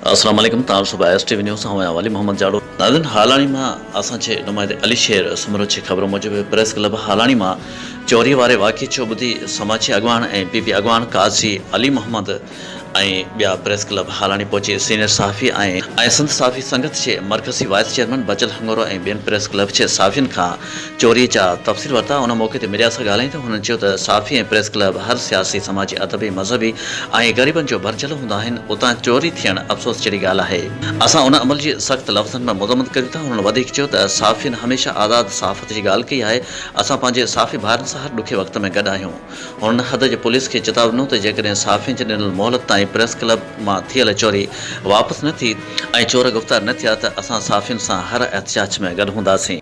अस्सलाम वालेकुम तारसुबा STV news हवा वाली मोहम्मद जाड़ो नाज़रीन हालानी में असांजे नुमाइंदे अली शेर समरोचे ख़बर मूजिब प्रेस क्लब हालानी में चोरी वारे वाक़े जो ॿुधी समाजी अॻवान ऐं पीपी अॻवान काज़ी अली मोहम्मद ॿिया प्रेस क्लब हालानी पहुचे सीनियर सहाफ़ी ऐं संत सहाफ़ी संगत के मरकज़ी वाइस चेयरमैन बचल हंगोरो ऐं ॿियनि प्रेस क्लब के सहाफ़ियुनि खां चोरी जा तफ़सील वरिता। उन मौके ते मीडिया सां ॻाल्हाईंदे हुननि चयो त सहाफ़ी ऐं प्रेस क्लब हर सियासी समाजी अदबी मज़हबी ऐं ग़रीबनि जो भरजल हूंदा आहिनि, उतां चोरी थियणु अफ़सोस जहिड़ी ॻाल्हि आहे। असां उन अमल जी सख़्त लफ़्ज़नि में मज़म्मत कयूं था। हुननि वधीक चयो त सहाफ़ियुनि हमेशह आज़ाद सहाफ़त जी ॻाल्हि कई आहे। असां पंहिंजे सहाफ़ी भाइरनि सां हर ॾुखे वक़्त में गॾु आहियूं। हुननि हद जे पुलिस खे चेताव ॾिनो त जेकॾहिं सहाफ़ियुनि जे ॾिनल मोहलत ताईं प्रेस क्लब मां थियल चोरी वापसि न थी ऐं चोर गिरफ़्तार न थिया त असां सहाफ़ियुनि सां हर एहतिजाज में गॾु हूंदासीं।